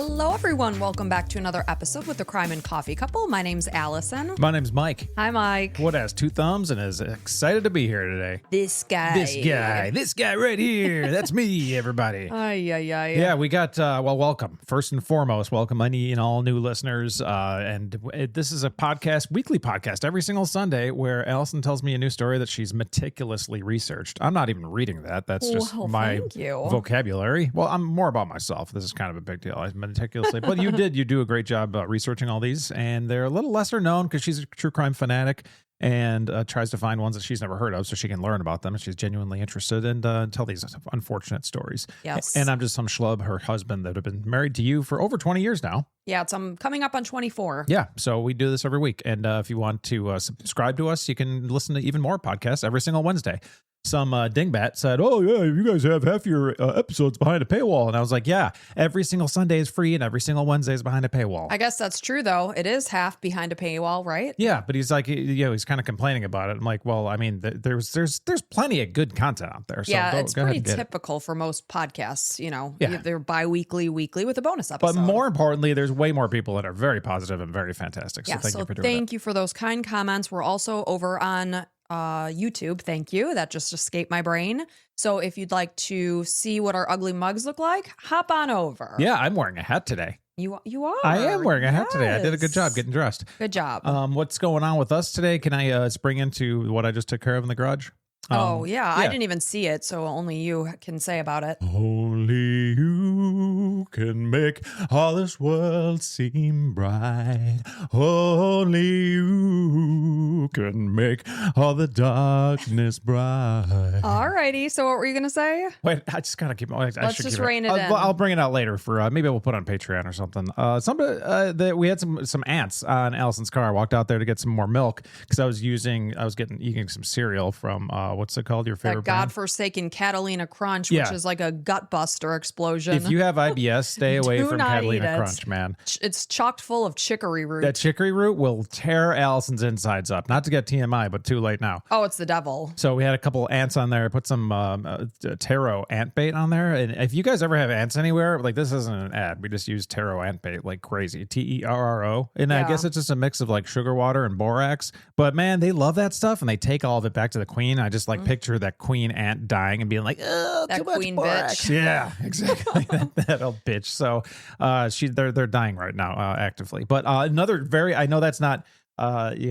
Hello, everyone. Welcome back to another episode with the Crime and Coffee Couple. My name's Allison. My name's Mike. Hi, Mike. What has two thumbs and is excited to be here today. This guy right here. That's me, everybody. Yeah, we got, welcome. First and foremost, welcome any and all new listeners. This is a podcast, weekly podcast, every single Sunday where Allison tells me a new story that she's meticulously researched. I'm not even reading that. That's just my vocabulary. Well, I'm more about myself. This is kind of a big deal. I meticulously, but you do a great job researching all these, and they're a little lesser known because she's a true crime fanatic and tries to find ones that she's never heard of so she can learn about them, and she's genuinely interested and tell these unfortunate stories. Yes. And I'm just some schlub, her husband, that have been married to you for over 20 years now. Yeah, it's coming up on 24. Yeah, so we do this every week, and if you want to subscribe to us, you can listen to even more podcasts every single Wednesday. Some dingbat said, "Oh yeah, you guys have half your episodes behind a paywall," and I was like, "Yeah, every single Sunday is free, and every single Wednesday is behind a paywall." I guess that's true, though. It is half behind a paywall, right? Yeah, but he's like, he's kind of complaining about it. I'm like, well, I mean, there's plenty of good content out there. So yeah, go it's ahead pretty and get typical for most podcasts. You know, Yeah. they're bi-weekly, weekly with a bonus episode. But more importantly, there's way more people that are very positive and very fantastic. So yeah, thank you for doing thank you for those kind comments. We're also over on YouTube. Thank you. That just escaped my brain. So if you'd like to see what our ugly mugs look like, hop on over. Yeah, I'm wearing a hat today. You are. I am wearing a hat today. I did a good job getting dressed. Good job. What's going on with us today? Can I spring into what I just took care of in the garage? Yeah. I didn't even see it, so only you can say about it. Only you can make all this world seem bright. Only you can make all the darkness bright. Alrighty, so what were you going to say? Wait, I just gotta keep. Let's just rein it in. I'll bring it out later for maybe we'll put it on Patreon or something. We had some ants on Allison's car. I walked out there to get some more milk because I was eating some cereal from what's it called? Your favorite that brand? Godforsaken Catalina Crunch, which is like a gut buster explosion. If you have IBS, stay away from Catalina eat Crunch, man. It's chocked full of chicory root. That chicory root will tear Allison's insides up. Not to get TMI, but too late now. Oh, it's the devil. So we had a couple ants on there. Put some taro ant bait on there. And if you guys ever have ants anywhere, like this isn't an ad. We just use taro ant bait like crazy. TERRO. And I guess it's just a mix of like sugar water and borax. But man, they love that stuff and they take all of it back to the queen. I just like picture that queen ant dying and being like, oh, that too much queen borax. bitch. Yeah, exactly. that old bitch. So they're dying right now actively. But I know that's not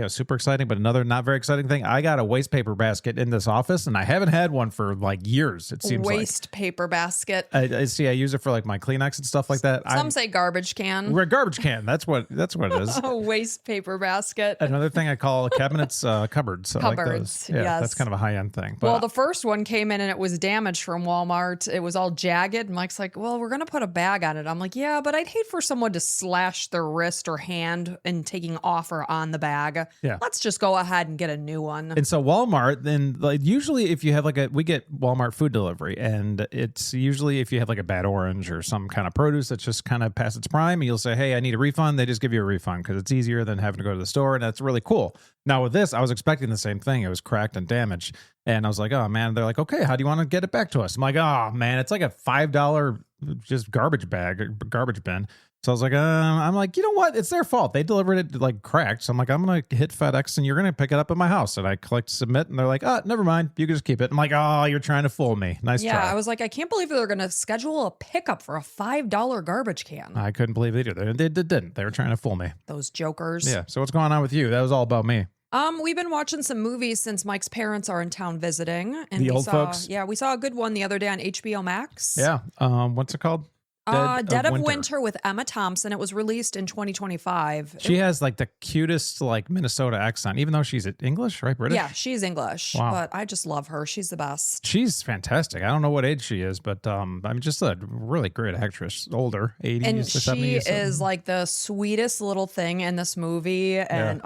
super exciting, but another not very exciting thing. I got a waste paper basket in this office, and I haven't had one for like years. It seems waste paper basket. I use it for like my Kleenex and stuff like that. Some say garbage can. We're a garbage can. That's what it is. A waste paper basket. Another thing I call cabinets, cupboards. So cupboards. I like those. Yeah, yes. That's kind of a high end thing. But, well, the first one came in and it was damaged from Walmart. It was all jagged. Mike's like, well, we're going to put a bag on it. I'm like, yeah, but I'd hate for someone to slash their wrist or hand and taking off or on the bag. Yeah. Let's just go ahead and get a new one. And so Walmart, then like usually if you have we get Walmart food delivery, and it's usually if you have like a bad orange or some kind of produce that's just kind of past its prime, and you'll say, hey, I need a refund. They just give you a refund because it's easier than having to go to the store, and that's really cool. Now with this, I was expecting the same thing. It was cracked and damaged, and I was like, oh man. They're like, okay, how do you want to get it back to us? I'm like, oh man, it's like a $5 just garbage bin. So I was like, I'm like, you know what? It's their fault. They delivered it like cracked. So I'm like, I'm going to hit FedEx and you're going to pick it up at my house. And I clicked submit and they're like, never mind. You can just keep it. I'm like, oh, you're trying to fool me. Nice try. Yeah, I was like, I can't believe they're going to schedule a pickup for a $5 garbage can. I couldn't believe it either. They didn't. They were trying to fool me. Those jokers. Yeah. So what's going on with you? That was all about me. We've been watching some movies since Mike's parents are in town visiting. And the old folks? Yeah, we saw a good one the other day on HBO Max. Yeah. What's it called? Dead of Winter with Emma Thompson. It was released in 2025. She has like the cutest like Minnesota accent, even though she's English, right? British? Yeah, she's English. Wow. But I just love her. She's the best. She's fantastic. I don't know what age she is, but I'm just a really great actress. Older, 80s and to 70s. She is like the sweetest little thing in this movie. And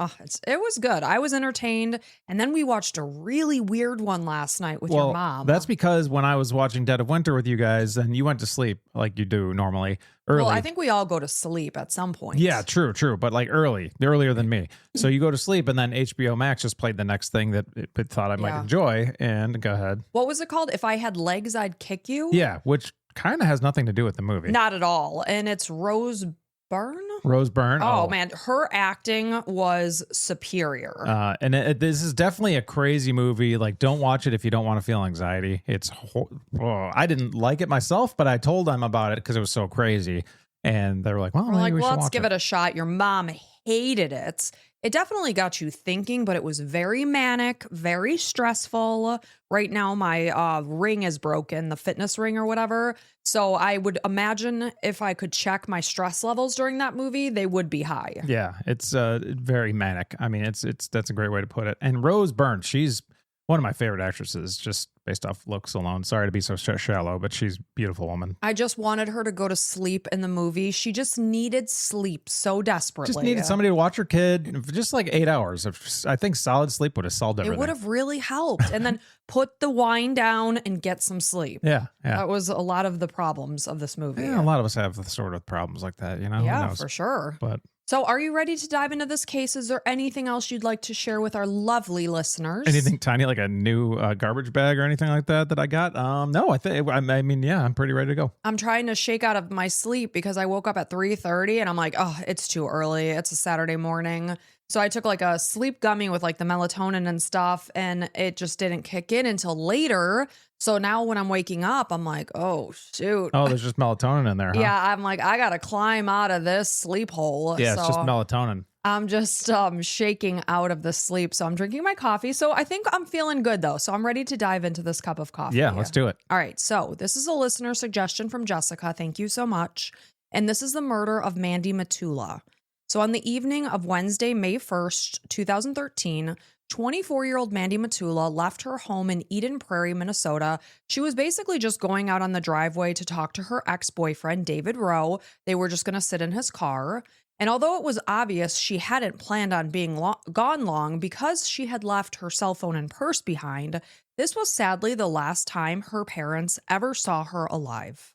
it was good. I was entertained. And then we watched a really weird one last night with your mom. That's because when I was watching Dead of Winter with you guys, and you went to sleep like you do normally early. Well, I think we all go to sleep at some point. Yeah, true. But like earlier than me. So you go to sleep and then HBO Max just played the next thing that it thought I might enjoy. And go ahead. What was it called? If I Had Legs, I'd Kick You? Yeah, which kind of has nothing to do with the movie. Not at all. And it's Rose Byrne. Rose Byrne. Oh, man, her acting was superior. And this is definitely a crazy movie. Like, don't watch it if you don't want to feel anxiety. I didn't like it myself, but I told them about it because it was so crazy. And they were like, well, We're like, well, let's give it a shot. Your mom hated it. It definitely got you thinking, but it was very manic, very stressful. Right now, my ring is broken, the fitness ring or whatever. So I would imagine if I could check my stress levels during that movie, they would be high. Yeah, it's very manic. I mean, that's a great way to put it. And Rose Byrne, she's one of my favorite actresses, just based off looks alone. Sorry to be so shallow, but she's a beautiful woman. I just wanted her to go to sleep in the movie. She just needed sleep so desperately. Just needed somebody to watch her kid for just like 8 hours. I think solid sleep would have solved everything. It would have really helped. And then put the wine down and get some sleep. Yeah. That was a lot of the problems of this movie. Yeah, a lot of us have sort of problems like that, you know? Yeah, for sure. But so are you ready to dive into this case? Is there anything else you'd like to share with our lovely listeners? Anything tiny, like a new garbage bag or anything like that I got? No, I mean, yeah, I'm pretty ready to go. I'm trying to shake out of my sleep because I woke up at 3:30 and I'm like, oh, it's too early. It's a Saturday morning. So I took like a sleep gummy with like the melatonin and stuff, and it just didn't kick in until later. So now when I'm waking up, I'm like, oh, shoot. Oh, there's just melatonin in there, huh? Yeah, I'm like, I got to climb out of this sleep hole. Yeah, it's just melatonin. I'm just shaking out of the sleep. So I'm drinking my coffee. So I think I'm feeling good, though. So I'm ready to dive into this cup of coffee. Yeah, let's do it. All right. So this is a listener suggestion from Jessica. Thank you so much. And this is the murder of Mandy Matula. So on the evening of Wednesday, May 1st, 2013, 24-year-old Mandy Matula left her home in Eden Prairie, Minnesota. She was basically just going out on the driveway to talk to her ex-boyfriend, David Rowe. They were just going to sit in his car. And although it was obvious she hadn't planned on being gone long because she had left her cell phone and purse behind, this was sadly the last time her parents ever saw her alive.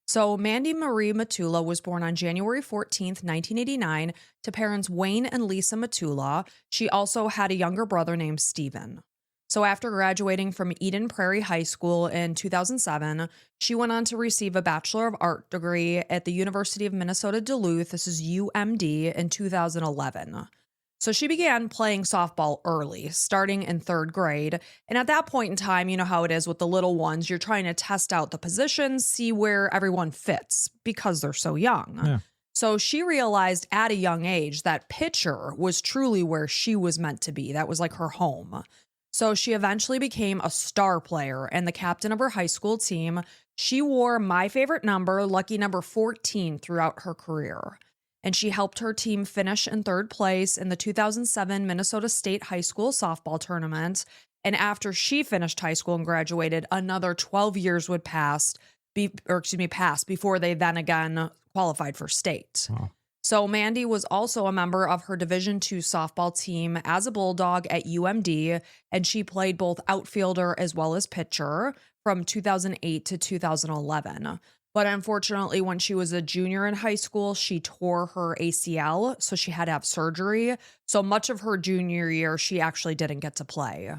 So Mandy Marie Matula was born on January 14th, 1989 to parents Wayne and Lisa Matula. She also had a younger brother named Stephen. So after graduating from Eden Prairie High School in 2007, she went on to receive a Bachelor of Art degree at the University of Minnesota Duluth, this is UMD, in 2011. So she began playing softball early, starting in 3rd grade. And at that point in time, you know how it is with the little ones, you're trying to test out the positions, see where everyone fits because they're so young. Yeah. So she realized at a young age that pitcher was truly where she was meant to be. That was like her home. So she eventually became a star player and the captain of her high school team. She wore my favorite number, lucky number 14, throughout her career. And she helped her team finish in 3rd place in the 2007 Minnesota State High School softball tournament. And after she finished high school and graduated, another 12 years would pass before they then again qualified for state. Wow. So Mandy was also a member of her Division II softball team as a Bulldog at UMD, and she played both outfielder as well as pitcher from 2008 to 2011. But unfortunately, when she was a junior in high school, she tore her ACL, so she had to have surgery. So much of her junior year, she actually didn't get to play.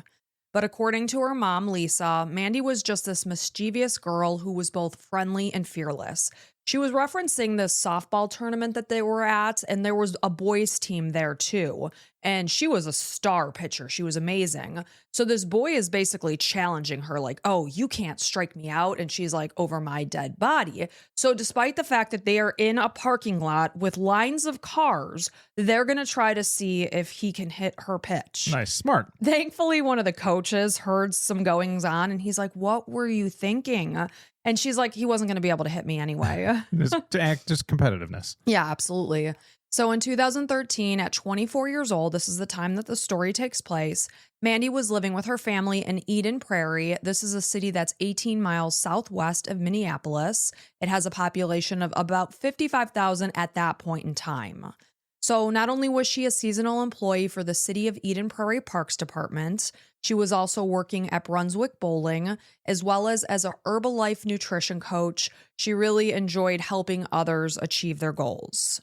But according to her mom, Lisa, Mandy was just this mischievous girl who was both friendly and fearless. She was referencing this softball tournament that they were at, and there was a boys' team there too. And she was a star pitcher. She was amazing. So this boy is basically challenging her like, oh, you can't strike me out. And she's like, over my dead body. So despite the fact that they are in a parking lot with lines of cars, they're going to try to see if he can hit her pitch. Nice. Smart. Thankfully, one of the coaches heard some goings on and he's like, what were you thinking? And she's like, he wasn't going to be able to hit me anyway. Just competitiveness. Yeah, absolutely. So in 2013, at 24 years old, this is the time that the story takes place, Mandy was living with her family in Eden Prairie. This is a city that's 18 miles southwest of Minneapolis. It has a population of about 55,000 at that point in time. So not only was she a seasonal employee for the City of Eden Prairie Parks Department, she was also working at Brunswick Bowling, as well as a Herbalife nutrition coach. She really enjoyed helping others achieve their goals.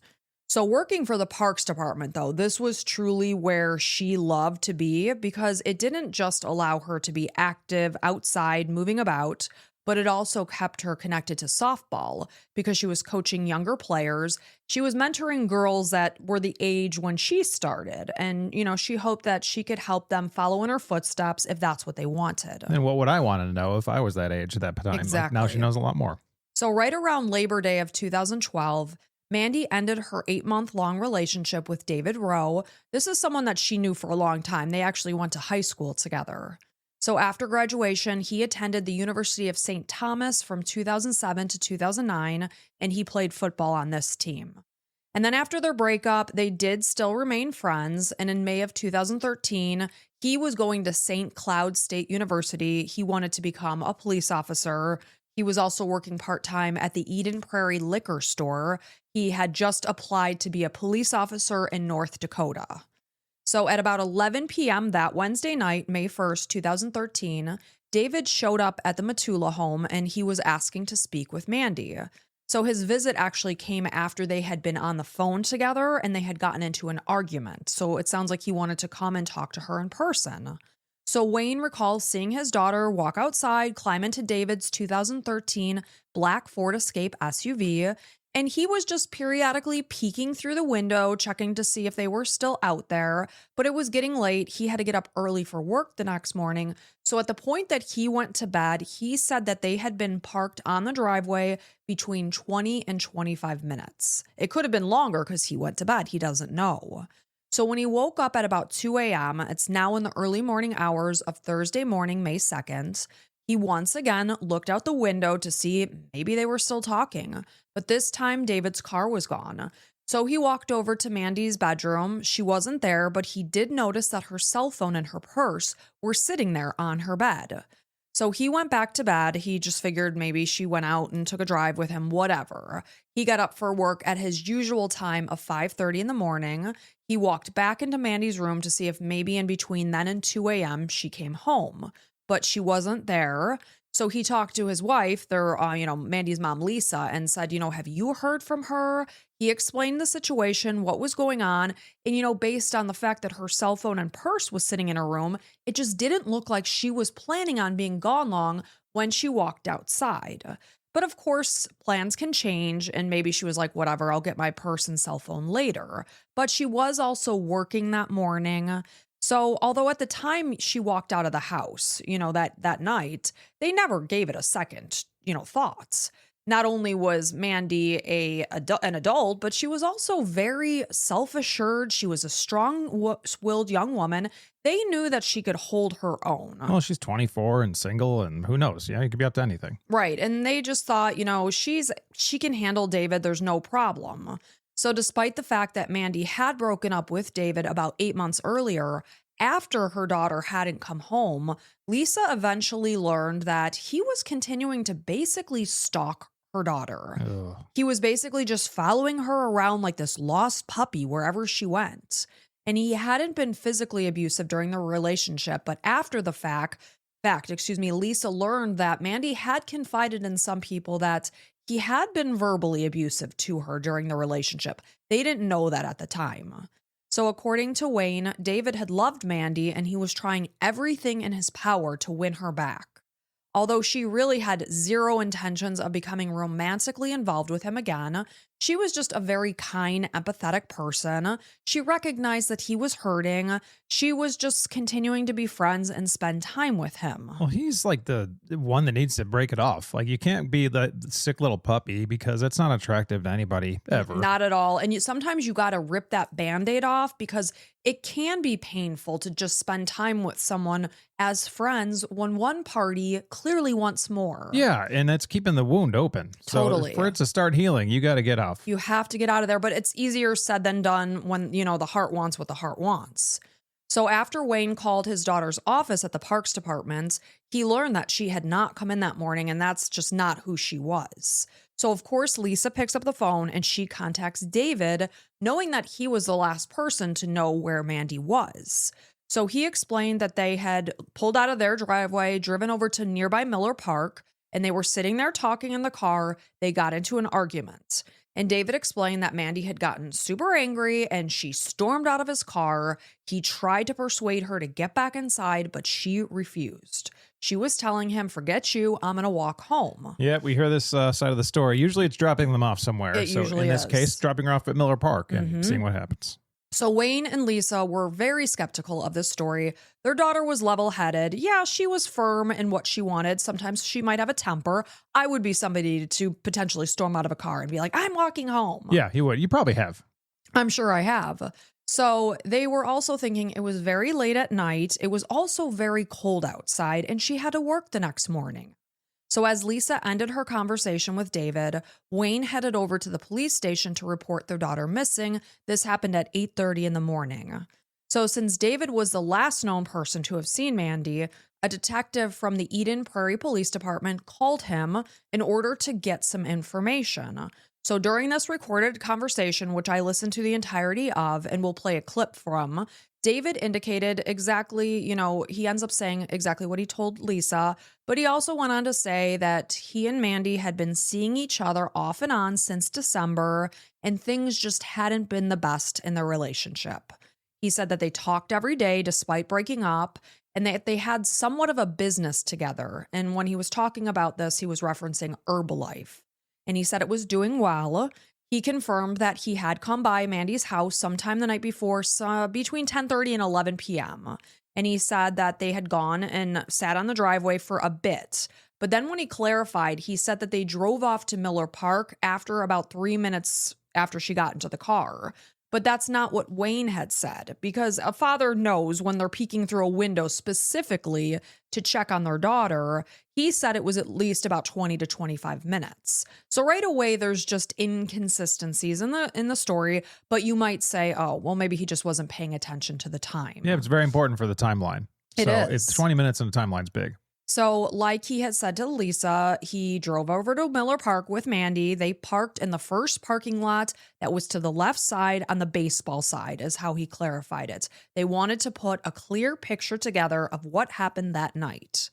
So working for the Parks Department, though, this was truly where she loved to be because it didn't just allow her to be active outside, moving about, but it also kept her connected to softball because she was coaching younger players. She was mentoring girls that were the age when she started. And, she hoped that she could help them follow in her footsteps if that's what they wanted. And what would I want to know if I was that age at that time? Like now she Exactly. knows a lot more. So, right around Labor Day of 2012, Mandy ended her 8-month-long relationship with David Rowe. This is someone that she knew for a long time. They actually went to high school together. So, after graduation, he attended the University of St. Thomas from 2007 to 2009, and he played football on this team. And then after their breakup, they did still remain friends. And in May of 2013, he was going to St. Cloud State University. He wanted to become a police officer. He was also working part-time at the Eden Prairie liquor store. He had just applied to be a police officer in North Dakota. So at about 11 p.m. that Wednesday night, May 1st, 2013, David showed up at the Matula home and he was asking to speak with Mandy. So his visit actually came after they had been on the phone together and they had gotten into an argument. So it sounds like he wanted to come and talk to her in person. So Wayne recalls seeing his daughter walk outside, climb into David's 2013 black Ford Escape SUV, and he was just periodically peeking through the window, checking to see if they were still out there. But it was getting late. He had to get up early for work the next morning. So at the point that he went to bed, he said that they had been parked on the driveway between 20 and 25 minutes. It could have been longer because he went to bed. He doesn't know. So when he woke up at about 2 a.m., it's now in the early morning hours of Thursday morning, May 2nd, he once again looked out the window to see maybe they were still talking. But this time, David's car was gone. So he walked over to Mandy's bedroom. She wasn't there, but he did notice that her cell phone and her purse were sitting there on her bed. So he went back to bed. He just figured maybe she went out and took a drive with him, whatever. He got up for work at his usual time of 5:30 in the morning. He walked back into Mandy's room to see if maybe in between then and 2 a.m. she came home, but she wasn't there. So he talked to his wife, Mandy's mom, Lisa, and said, have you heard from her? He explained the situation, what was going on. And, based on the fact that her cell phone and purse was sitting in her room, it just didn't look like she was planning on being gone long when she walked outside. But of course, plans can change. And maybe she was like, whatever, I'll get my purse and cell phone later. But she was also working that morning. So although at the time she walked out of the house, that night, they never gave it a second, thoughts. Not only was Mandy an adult, but she was also very self-assured. She was a strong-willed young woman. They knew that she could hold her own. Well, she's 24 and single, and who knows? Yeah, you could be up to anything. Right. And they just thought, she can handle David. There's no problem. So despite the fact that Mandy had broken up with David about 8 months earlier, after her daughter hadn't come home, Lisa eventually learned that he was continuing to basically stalk her daughter. Ugh. He was basically just following her around like this lost puppy wherever she went. And he hadn't been physically abusive during the relationship, but after the fact, Lisa learned that Mandy had confided in some people that he had been verbally abusive to her during the relationship. They didn't know that at the time. So according to Wayne, David had loved Mandy and he was trying everything in his power to win her back. Although she really had zero intentions of becoming romantically involved with him again, she was just a very kind, empathetic person. She recognized that he was hurting. She was just continuing to be friends and spend time with him. Well, he's like the one that needs to break it off. Like, you can't be the sick little puppy because that's not attractive to anybody ever. Not at all. And sometimes you got to rip that Band-Aid off because it can be painful to just spend time with someone as friends when one party clearly wants more. Yeah, and that's keeping the wound open. Totally. So for it to start healing, you got to get off. You have to get out of there, but it's easier said than done when, the heart wants what the heart wants. So after Wayne called his daughter's office at the Parks Department, he learned that she had not come in that morning, and that's just not who she was. So of course, Lisa picks up the phone and she contacts David, knowing that he was the last person to know where Mandy was. So he explained that they had pulled out of their driveway, driven over to nearby Miller Park, and they were sitting there talking in the car. They got into an argument. And David explained that Mandy had gotten super angry and she stormed out of his car. He tried to persuade her to get back inside, but she refused. She was telling him, "Forget you, I'm going to walk home." Yeah, we hear this side of the story. Usually it's dropping them off somewhere. It So usually in this is. case, dropping her off at Miller Park and Mhm. seeing what happens. So Wayne and Lisa were very skeptical of this story. Their daughter was level-headed. Yeah, she was firm in what she wanted. Sometimes she might have a temper. I would be somebody to potentially storm out of a car and be like, "I'm walking home." Yeah, you would. You probably have. I'm sure I have. So they were also thinking it was very late at night. It was also very cold outside, and she had to work the next morning. So as Lisa ended her conversation with David, Wayne headed over to the police station to report their daughter missing. This happened at 8:30 in the morning. So since David was the last known person to have seen Mandy, a detective from the Eden Prairie Police Department called him in order to get some information. So during this recorded conversation, which I listened to the entirety of and will play a clip from, David indicated exactly, he ends up saying exactly what he told Lisa, but he also went on to say that he and Mandy had been seeing each other off and on since December, and things just hadn't been the best in their relationship. He said that they talked every day despite breaking up, and that they had somewhat of a business together. And when he was talking about this, he was referencing Herbalife. And he said it was doing well. He confirmed that he had come by Mandy's house sometime the night before, between 10:30 and 11 p.m. And he said that they had gone and sat on the driveway for a bit. But then when he clarified, he said that they drove off to Miller Park after about 3 minutes after she got into the car. But that's not what Wayne had said, because a father knows when they're peeking through a window specifically to check on their daughter. He said it was at least about 20 to 25 minutes. So right away, there's just inconsistencies in the story, but you might say, oh, well, maybe he just wasn't paying attention to the time. Yeah, it's very important for the timeline. It is. It's 20 minutes and the timeline's big. So like he had said to Lisa, he drove over to Miller Park with Mandy. They parked in the first parking lot that was to the left side on the baseball side, is how he clarified it. They wanted to put a clear picture together of what happened that night.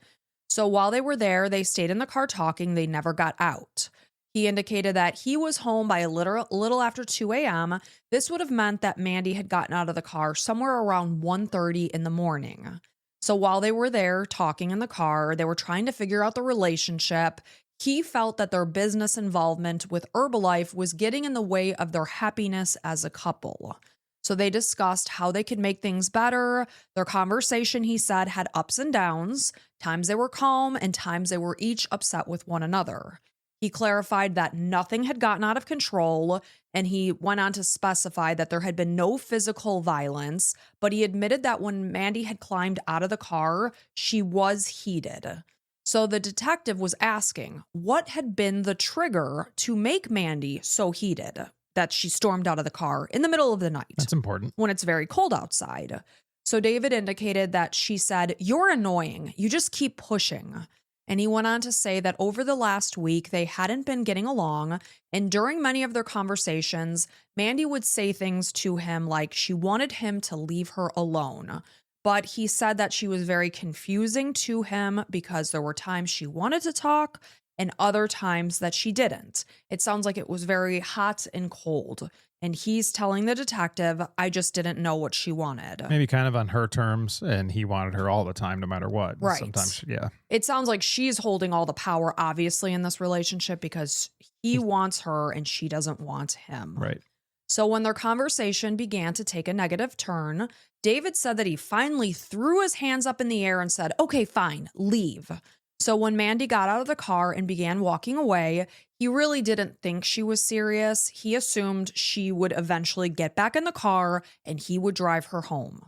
So while they were there, they stayed in the car talking. They never got out. He indicated that he was home by a little after 2 a.m. This would have meant that Mandy had gotten out of the car somewhere around 1:30 in the morning. So while they were there talking in the car, they were trying to figure out the relationship. He felt that their business involvement with Herbalife was getting in the way of their happiness as a couple. So they discussed how they could make things better. Their conversation, he said, had ups and downs. Times they were calm and times they were each upset with one another. He clarified that nothing had gotten out of control, and he went on to specify that there had been no physical violence, but he admitted that when Mandy had climbed out of the car, she was heated. So the detective was asking what had been the trigger to make Mandy so heated that she stormed out of the car in the middle of the night. That's important. When it's very cold outside. So David indicated that she said, "You're annoying. You just keep pushing." And he went on to say that over the last week, they hadn't been getting along. And during many of their conversations, Mandy would say things to him like she wanted him to leave her alone. But he said that she was very confusing to him because there were times she wanted to talk and other times that she didn't. It sounds like it was very hot and cold. And he's telling the detective, "I just didn't know what she wanted." Maybe kind of on her terms, and he wanted her all the time, no matter what. Right. Sometimes, yeah. It sounds like she's holding all the power, obviously, in this relationship because he wants her and she doesn't want him. Right. So when their conversation began to take a negative turn, David said that he finally threw his hands up in the air and said, "Okay, fine, leave." So when Mandy got out of the car and began walking away, he really didn't think she was serious. He assumed she would eventually get back in the car and he would drive her home.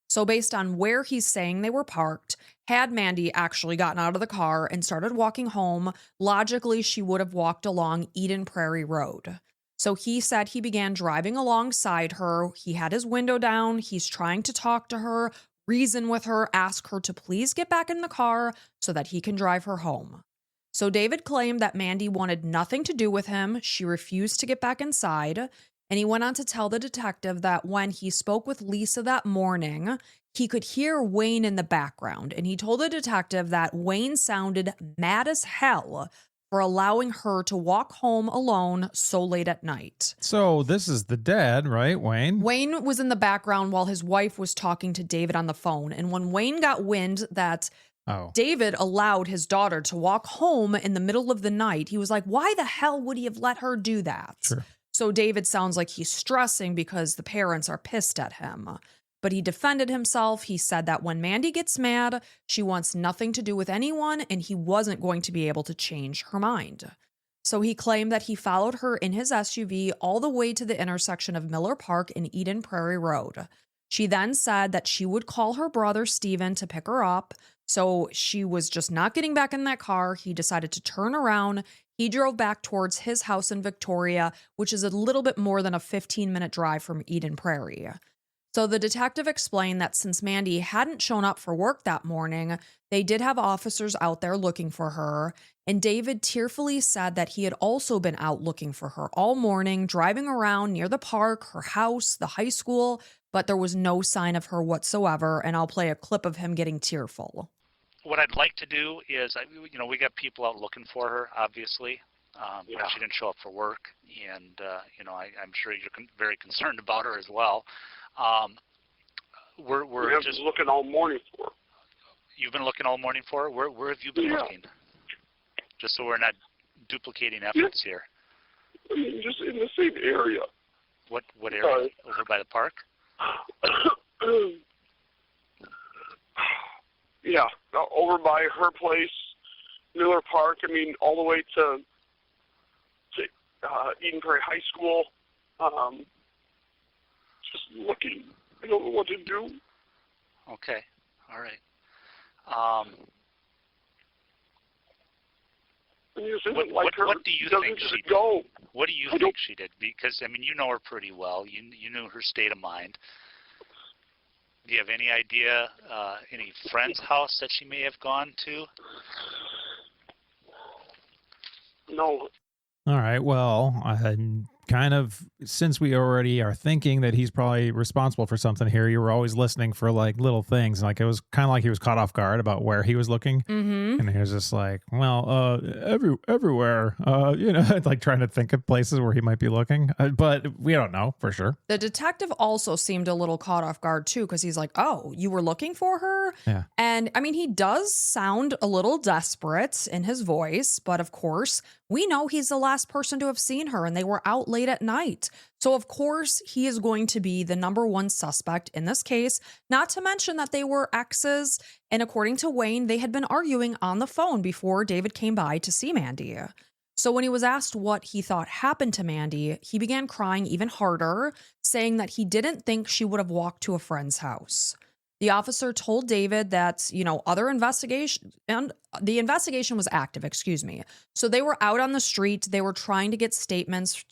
So based on where he's saying they were parked, had Mandy actually gotten out of the car and started walking home, logically she would have walked along Eden Prairie Road. So he said he began driving alongside her. He had his window down. He's trying to talk to her, reason with her, ask her to please get back in the car so that he can drive her home. So David claimed that Mandy wanted nothing to do with him. She refused to get back inside. And he went on to tell the detective that when he spoke with Lisa that morning, he could hear Wayne in the background. And he told the detective that Wayne sounded mad as hell for allowing her to walk home alone so late at night. So this is the dad, right, Wayne? Wayne was in the background while his wife was talking to David on the phone. And when Wayne got wind that David allowed his daughter to walk home in the middle of the night, he was like, why the hell would he have let her do that? Sure. So David sounds like he's stressing because the parents are pissed at him. But he defended himself. He said that when Mandy gets mad, she wants nothing to do with anyone, and he wasn't going to be able to change her mind. So he claimed that he followed her in his SUV all the way to the intersection of Miller Park and Eden Prairie Road. She then said that she would call her brother Steven to pick her up. So she was just not getting back in that car. He decided to turn around. He drove back towards his house in Victoria, which is a little bit more than a 15-minute drive from Eden Prairie. So the detective explained that since Mandy hadn't shown up for work that morning, they did have officers out there looking for her. And David tearfully said that he had also been out looking for her all morning, driving around near the park, her house, the high school, but there was no sign of her whatsoever. And I'll play a clip of him getting tearful. What I'd like to do is, we got people out looking for her, obviously. She didn't show up for work, and I'm sure you're very concerned about her as well. We're just looking all morning for her. You've been looking all morning for her? Where have you been looking? Just so we're not duplicating efforts here. I mean, just in the same area. What area? Over by the park? Yeah, over by her place, Miller Park. I mean, all the way to Eden Prairie High School. Just looking. I don't know what to do. Okay. All right. What do you think she did? Go. What do you think she did? Because, I mean, you know her pretty well. You knew her state of mind. Do you have any idea, any friend's house that she may have gone to? No. All right. Well, kind of, since we already are thinking that he's probably responsible for something here, you were always listening for like little things. Like it was kind of like he was caught off guard about where he was looking. Mm-hmm. And he was just like, well, everywhere, like trying to think of places where he might be looking. But we don't know for sure. The detective also seemed a little caught off guard too, because he's like, oh, you were looking for her? Yeah. And I mean, he does sound a little desperate in his voice, but of course, we know he's the last person to have seen her and they were out late at night. So of course, he is going to be the number one suspect in this case, not to mention that they were exes. And according to Wayne, they had been arguing on the phone before David came by to see Mandy. So when he was asked what he thought happened to Mandy, he began crying even harder, saying that he didn't think she would have walked to a friend's house. The officer told David that, other investigation and the investigation was active, So they were out on the street. They were trying to get statements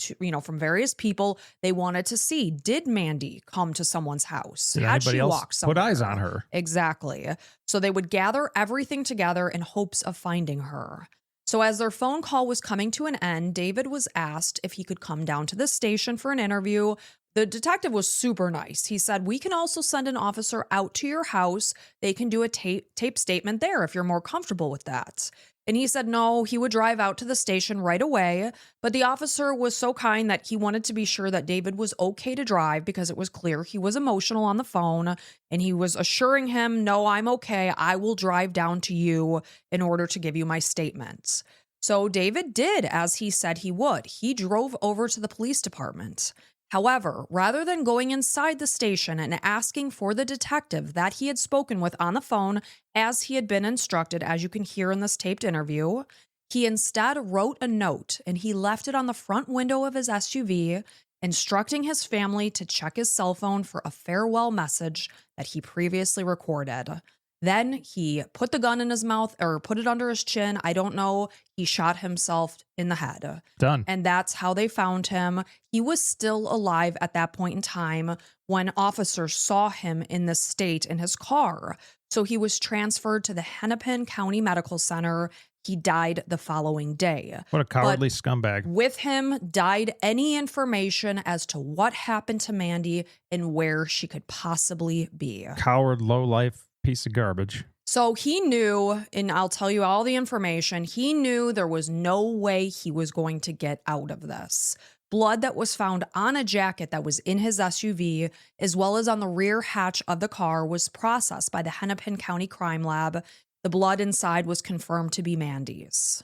from various people. They wanted to see, did Mandy come to someone's house? Did Had she anybody else walked somewhere? put eyes on her? Exactly. So they would gather everything together in hopes of finding her. So as their phone call was coming to an end, David was asked if he could come down to the station for an interview. The detective was super nice. He said, we can also send an officer out to your house. They can do a tape statement there if you're more comfortable with that. And he said no, he would drive out to the station right away. But the officer was so kind that he wanted to be sure that David was okay to drive because it was clear he was emotional on the phone. And he was assuring him, no, I'm okay. I will drive down to you in order to give you my statements. So David did as he said he would. He drove over to the police department. However, rather than going inside the station and asking for the detective that he had spoken with on the phone, as he had been instructed, as you can hear in this taped interview, he instead wrote a note and he left it on the front window of his SUV, instructing his family to check his cell phone for a farewell message that he previously recorded. Then he put the gun in his mouth or put it under his chin. I don't know. He shot himself in the head. Done. And that's how they found him. He was still alive at that point in time when officers saw him in this state in his car. So he was transferred to the Hennepin County Medical Center. He died the following day. What a cowardly scumbag. With him died any information as to what happened to Mandy and where she could possibly be. Coward, low-life piece of garbage. So he knew, and I'll tell you all the information, he knew there was no way he was going to get out of this. Blood that was found on a jacket that was in his SUV, as well as on the rear hatch of the car, was processed by the Hennepin County Crime Lab. The blood inside was confirmed to be Mandy's.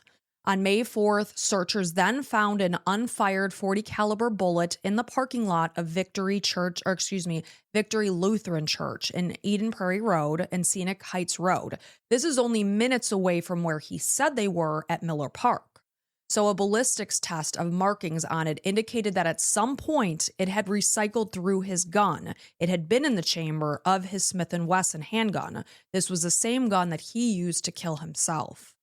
On May 4th, searchers then found an unfired .40 caliber bullet in the parking lot of Victory Lutheran Church in Eden Prairie Road and Scenic Heights Road. This is only minutes away from where he said they were at Miller Park. So a ballistics test of markings on it indicated that at some point it had recycled through his gun. It had been in the chamber of his Smith & Wesson handgun. This was the same gun that he used to kill himself.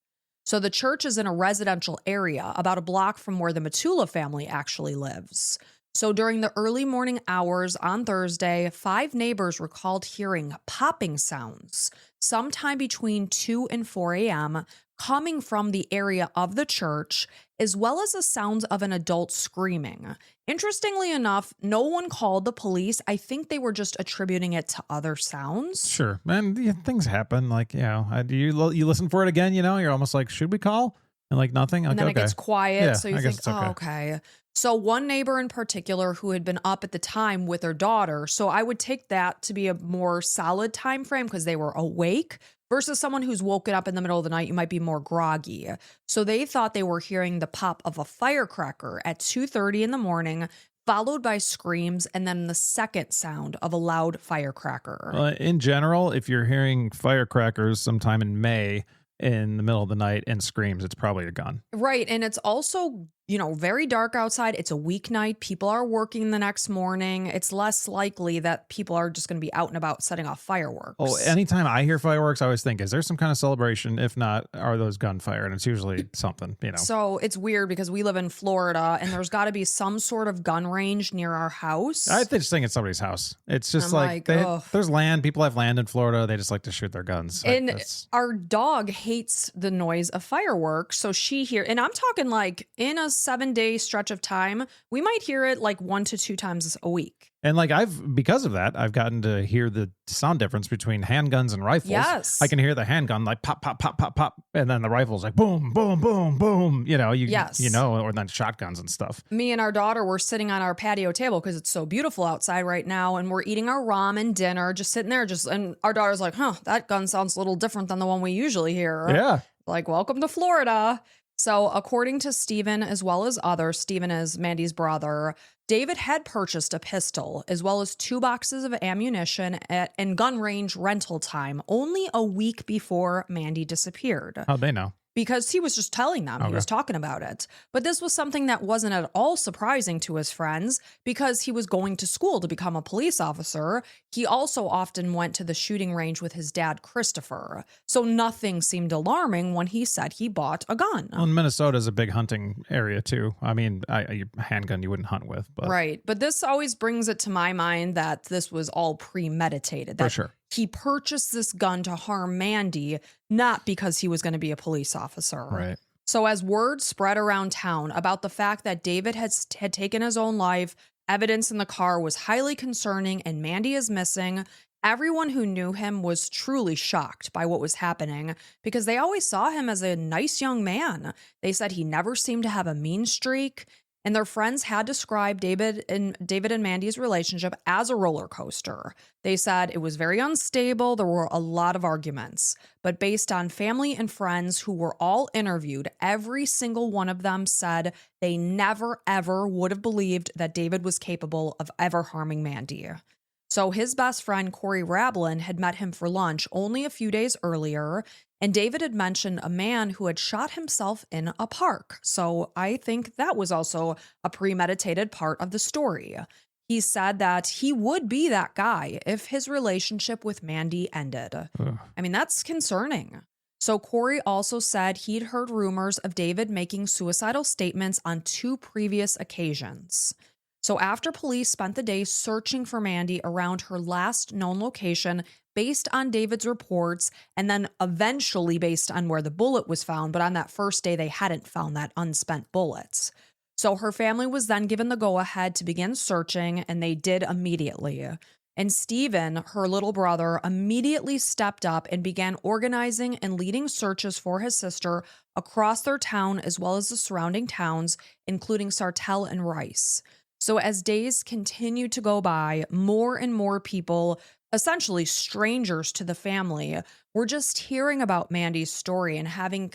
So the church is in a residential area about a block from where the Matula family actually lives. So during the early morning hours on Thursday, 5 neighbors recalled hearing popping sounds sometime between 2 and 4 a.m. coming from the area of the church, as well as the sounds of an adult screaming. Interestingly enough, no one called the police. I think they were just attributing it to other sounds. Sure. And things happen. Like, you listen for it again, you're almost like, should we call? And like nothing. Like, and then it gets quiet. Yeah, so you I think, guess it's okay. oh, okay. So one neighbor in particular who had been up at the time with her daughter. So I would take that to be a more solid time frame because they were awake versus someone who's woken up in the middle of the night. You might be more groggy. So they thought they were hearing the pop of a firecracker at 2:30 in the morning, followed by screams, and then the second sound of a loud firecracker. In general, if you're hearing firecrackers sometime in May in the middle of the night and screams, it's probably a gun. Right. And it's also, very dark outside. It's a weeknight. People are working the next morning. It's less likely that people are just going to be out and about setting off fireworks. Oh, anytime I hear fireworks, I always think, is there some kind of celebration? If not, are those gunfire? And it's usually something, So it's weird because we live in Florida and there's got to be some sort of gun range near our house. I just think it's somebody's house. It's just I'm there's land. People have land in Florida. They just like to shoot their guns. And our dog hates the noise of fireworks. So and I'm talking like in a 7-day stretch of time, we might hear it like 1 to 2 times a week. And like because of that, I've gotten to hear the sound difference between handguns and rifles. Yes. I can hear the handgun like pop, pop, pop, pop, pop. And then the rifle's like boom, boom, boom, boom. Yes. Or then shotguns and stuff. Me and our daughter were sitting on our patio table because it's so beautiful outside right now. And we're eating our ramen dinner, just sitting there, and our daughter's like, that gun sounds a little different than the one we usually hear. Yeah. Like, welcome to Florida. So according to Stephen, as well as others, Stephen is Mandy's brother, David had purchased a pistol as well as 2 boxes of ammunition and gun range rental time only a week before Mandy disappeared. How'd they know? Because he was just telling them, He was talking about it. But this was something that wasn't at all surprising to his friends because he was going to school to become a police officer. He also often went to the shooting range with his dad, Christopher. So nothing seemed alarming when he said he bought a gun. Well, Minnesota is a big hunting area too. I mean, a handgun you wouldn't hunt with. But. Right. But this always brings it to my mind that this was all premeditated. That For sure. He purchased this gun to harm Mandy, not because he was going to be a police officer. Right. So as word spread around town about the fact that David had taken his own life, evidence in the car was highly concerning and Mandy is missing, everyone who knew him was truly shocked by what was happening because they always saw him as a nice young man. They said he never seemed to have a mean streak. And their friends had described David and Mandy's relationship as a roller coaster. They said it was very unstable. There were a lot of arguments. But based on family and friends who were all interviewed, every single one of them said they never, ever would have believed that David was capable of ever harming Mandy. So his best friend, Corey Rablin, had met him for lunch only a few days earlier, and David had mentioned a man who had shot himself in a park. So I think that was also a premeditated part of the story. He said that he would be that guy if his relationship with Mandy ended. Ugh. I mean, that's concerning. So Corey also said he'd heard rumors of David making suicidal statements on 2 previous occasions. So after police spent the day searching for Mandy around her last known location based on David's reports and then eventually based on where the bullet was found, but on that first day they hadn't found that unspent bullets. So her family was then given the go-ahead to begin searching, and they did immediately. And Stephen, her little brother, immediately stepped up and began organizing and leading searches for his sister across their town as well as the surrounding towns, including Sartell and Rice. So as days continued to go by, more and more people, essentially strangers to the family, were just hearing about Mandy's story and having,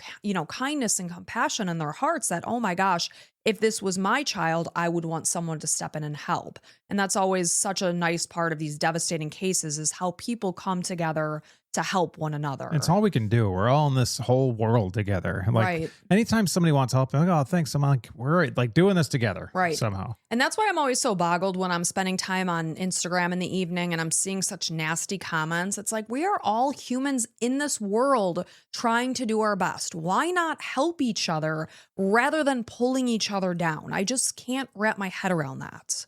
kindness and compassion in their hearts that, oh my gosh, if this was my child, I would want someone to step in and help. And that's always such a nice part of these devastating cases is how people come together to help one another. It's all we can do. We're all in this whole world together. Like Right. anytime somebody wants help, they're like, oh, thanks. I'm like, we're like doing this together. Right. Somehow. And that's why I'm always so boggled when I'm spending time on Instagram in the evening and I'm seeing such nasty comments. It's like, we are all humans in this world trying to do our best. Why not help each other rather than pulling each other down? I just can't wrap my head around that.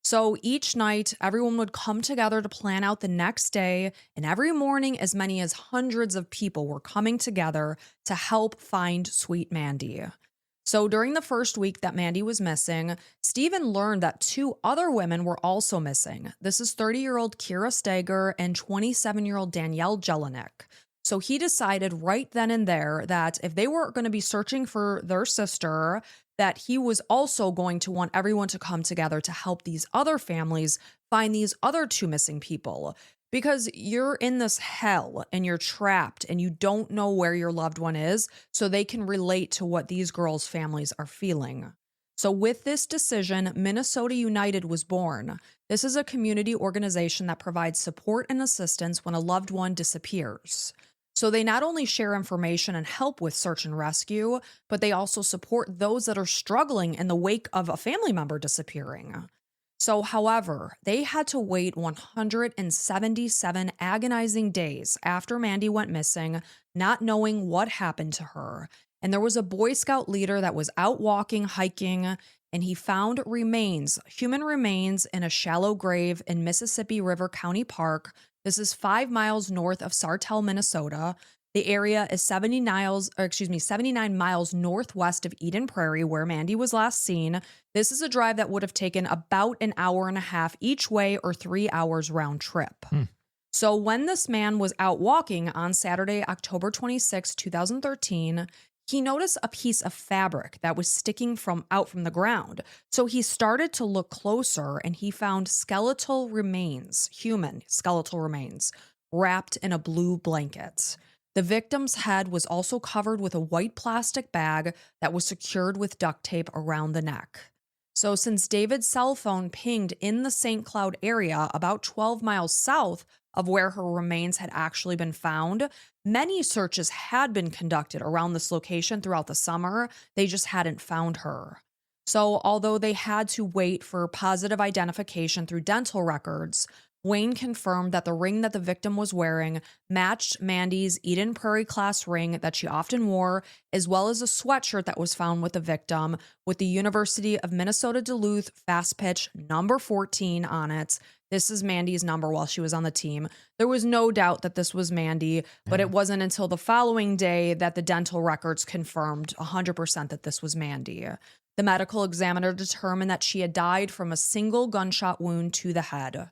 So each night, everyone would come together to plan out the next day, and every morning, as many as hundreds of people were coming together to help find sweet Mandy. So during the first week that Mandy was missing, Stephen learned that 2 other women were also missing. This is 30-year-old Kira Steger and 27-year-old Danielle Jelinek. So he decided right then and there that if they were going to be searching for their sister, that he was also going to want everyone to come together to help these other families find these other 2 missing people. Because you're in this hell and you're trapped and you don't know where your loved one is, so they can relate to what these girls' families are feeling. So with this decision, Minnesota United was born. This is a community organization that provides support and assistance when a loved one disappears. So they not only share information and help with search and rescue, but they also support those that are struggling in the wake of a family member disappearing. So, however, they had to wait 177 agonizing days after Mandy went missing, not knowing what happened to her. And there was a Boy Scout leader that was out walking, hiking, and he found human remains in a shallow grave in Mississippi River County Park. This is 5 miles north of Sartell, Minnesota. The area is 79 miles northwest of Eden Prairie, where Mandy was last seen. This is a drive that would have taken about an hour and a half each way or 3 hours round trip. So when this man was out walking on Saturday, October 26, 2013, he noticed a piece of fabric that was sticking out from the ground. So he started to look closer and he found human skeletal remains, wrapped in a blue blanket. The victim's head was also covered with a white plastic bag that was secured with duct tape around the neck. So since David's cell phone pinged in the St. Cloud area, about 12 miles south of where her remains had actually been found, many searches had been conducted around this location throughout the summer. They just hadn't found her. So although they had to wait for positive identification through dental records, Wayne confirmed that the ring that the victim was wearing matched Mandy's Eden Prairie class ring that she often wore, as well as a sweatshirt that was found with the victim with the University of Minnesota Duluth fast pitch number 14 on it. This is Mandy's number while she was on the team. There was no doubt that this was Mandy, but it wasn't until the following day that the dental records confirmed 100% that this was Mandy. The medical examiner determined that she had died from a single gunshot wound to the head.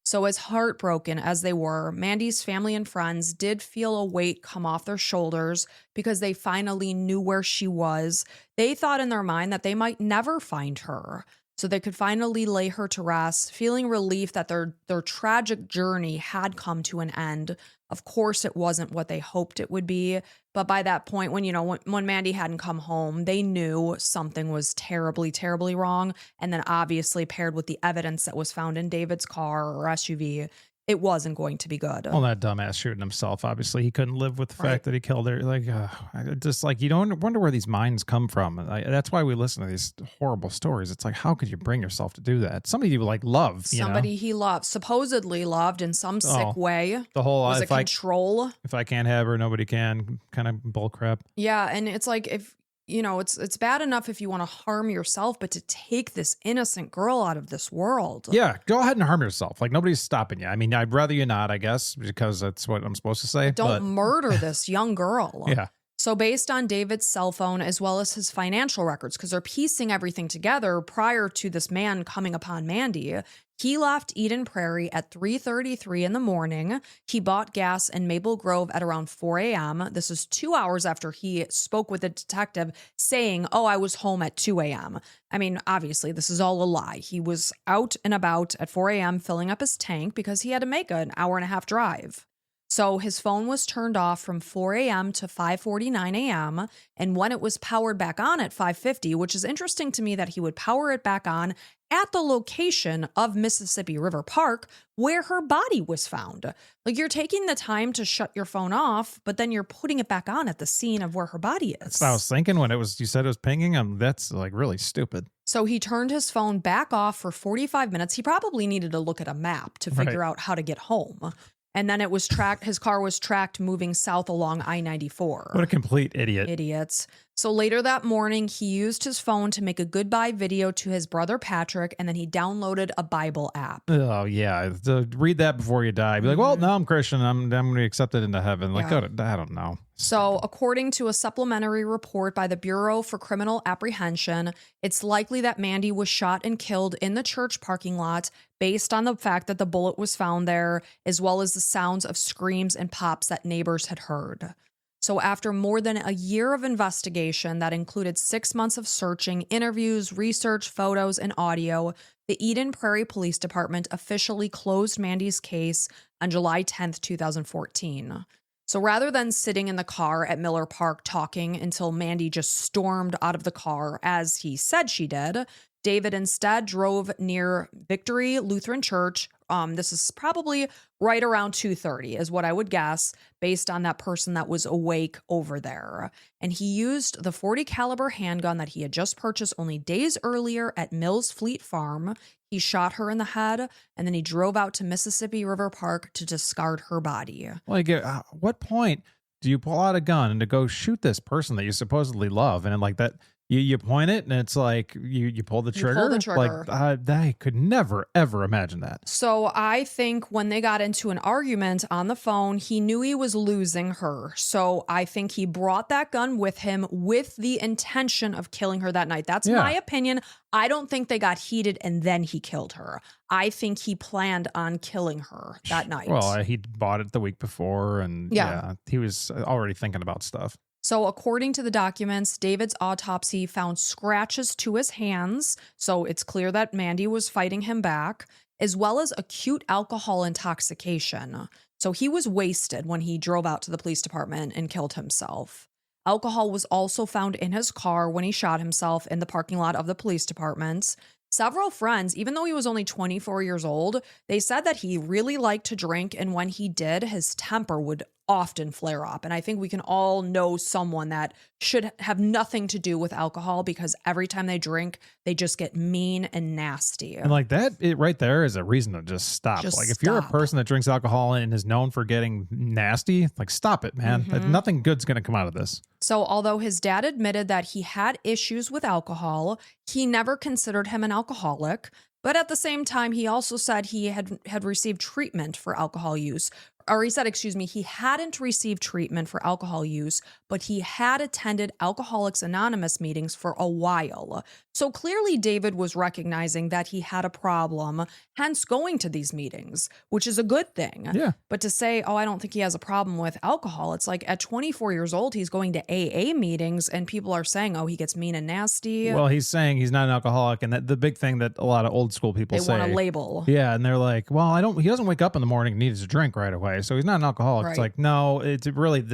So as heartbroken as they were, Mandy's family and friends did feel a weight come off their shoulders because they finally knew where she was. They thought in their mind that they might never find her, so they could finally lay her to rest, feeling relief that their tragic journey had come to an end. Of course, it wasn't what they hoped it would be, but by that point, when Mandy hadn't come home, they knew something was terribly, terribly wrong. And then obviously paired with the evidence that was found in David's car or SUV, it wasn't going to be good. Well, that dumbass shooting himself. Obviously, he couldn't live with the fact that he killed her. You don't wonder where these minds come from. That's why we listen to these horrible stories. It's like, how could you bring yourself to do that? Somebody you love. Somebody he loved, supposedly loved in some sick way. The whole was it control? If I can't have her, nobody can. Kind of bull crap. Yeah, and it's like it's bad enough if you want to harm yourself, but to take this innocent girl out of this world. Yeah, go ahead and harm yourself. Like, nobody's stopping you. I mean, I'd rather you not, I guess, because that's what I'm supposed to say. Don't murder this young girl. Yeah. So So based on David's cell phone as well as his financial records, because they're piecing everything together prior to this man coming upon Mandy, he left Eden Prairie at 3:33 in the morning. He bought gas in Maple Grove at around 4 a.m. This is 2 hours after he spoke with the detective saying, oh, I was home at 2 a.m. I mean, obviously, this is all a lie. He was out and about at 4 a.m. filling up his tank because he had to make an hour and a half drive. So his phone was turned off from 4 a.m. to 5:49 a.m. And when it was powered back on at 5:50, which is interesting to me that he would power it back on at the location of Mississippi River Park where her body was found. Like, you're taking the time to shut your phone off, but then you're putting it back on at the scene of where her body is. That's what I was thinking when you said it was pinging. That's like really stupid. So he turned his phone back off for 45 minutes. He probably needed to look at a map to figure out how to get home. And then it was tracked, his car was tracked moving south along I-94. What a complete idiot. Idiots. So later that morning, he used his phone to make a goodbye video to his brother Patrick, and then he downloaded a Bible app. Oh, yeah. Read that before you die. Be like, well, now I'm Christian. I'm going to be accepted into heaven. Like, I don't know. So according to a supplementary report by the Bureau for Criminal Apprehension, it's likely that Mandy was shot and killed in the church parking lot based on the fact that the bullet was found there, as well as the sounds of screams and pops that neighbors had heard. So after more than a year of investigation that included 6 months of searching, interviews, research, photos, and audio, the Eden Prairie Police Department officially closed Mandy's case on July 10th, 2014. So rather than sitting in the car at Miller Park talking until Mandy just stormed out of the car as he said she did, David instead drove near Victory Lutheran Church. This is probably right around 2:30 is what I would guess based on that person that was awake over there. And he used the .40 caliber handgun that he had just purchased only days earlier at Mills Fleet Farm. He shot her in the head, and then he drove out to Mississippi River Park to discard her body. Like, at what point do you pull out a gun and to go shoot this person that you supposedly love? And like that, you point it and it's like you pull the trigger. Pull the trigger. Like, I could never, ever imagine that. So I think when they got into an argument on the phone, he knew he was losing her. So I think he brought that gun with him with the intention of killing her that night. That's my opinion. I don't think they got heated and then he killed her. I think he planned on killing her that night. Well, he bought it the week before and he was already thinking about stuff. So according to the documents, David's autopsy found scratches to his hands, so it's clear that Mandy was fighting him back, as well as acute alcohol intoxication. So he was wasted when he drove out to the police department and killed himself. Alcohol was also found in his car when he shot himself in the parking lot of the police department. Several friends, even though he was only 24 years old, they said that he really liked to drink, and when he did, his temper would often flare up. And I think we can all know someone that should have nothing to do with alcohol because every time they drink, they just get mean and nasty. And like that, it right there is a reason to just stop. Like if you're a person that drinks alcohol and is known for getting nasty, like stop it, man. Nothing good's going to come out of this. So although his dad admitted that he had issues with alcohol, he never considered him an alcoholic. But at the same time, he also said he had received treatment for alcohol use. Or he said, he hadn't received treatment for alcohol use, but he had attended Alcoholics Anonymous meetings for a while. So clearly David was recognizing that he had a problem, hence going to these meetings, which is a good thing. Yeah. But to say, I don't think he has a problem with alcohol, it's like at 24 years old, he's going to AA meetings and people are saying, he gets mean and nasty. Well, he's saying he's not an alcoholic. And that the big thing that a lot of old school people say. They want a label. Yeah. And they're like, he doesn't wake up in the morning and needs to drink right away. So he's not an alcoholic. Right. It's like, no, it's really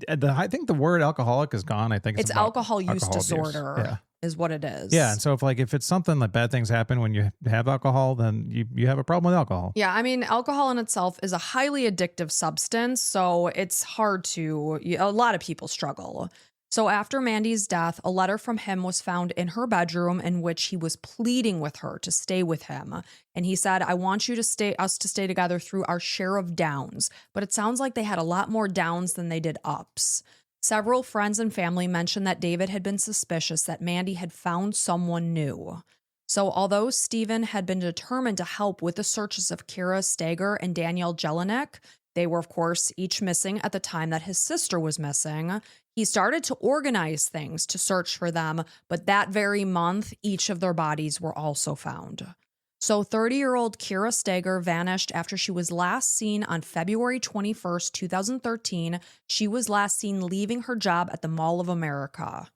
I think the word alcoholic is gone. I think it's alcohol use disorder is what it is. Yeah. And so if it's something that bad things happen when you have alcohol, then you have a problem with alcohol. Yeah. I mean, alcohol in itself is a highly addictive substance. So it's hard a lot of people struggle. So after Mandy's death, a letter from him was found in her bedroom in which he was pleading with her to stay with him. And he said, I want us to stay together through our share of downs. But it sounds like they had a lot more downs than they did ups. Several friends and family mentioned that David had been suspicious that Mandy had found someone new. So although Stephen had been determined to help with the searches of Kira Stager and Danielle Jelinek, they were, of course, each missing at the time that his sister was missing. He started to organize things to search for them, but that very month, each of their bodies were also found. So 30-year-old Kira Steger vanished after she was last seen on February 21st, 2013. She was last seen leaving her job at the Mall of America.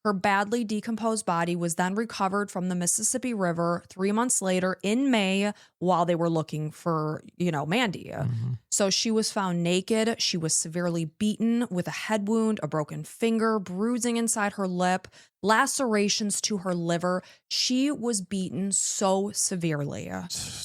Her badly decomposed body was then recovered from the Mississippi River 3 months later in May while they were looking for, Mandy. So she was found naked. She was severely beaten with a head wound, a broken finger, bruising inside her lip, lacerations to her liver. She was beaten so severely.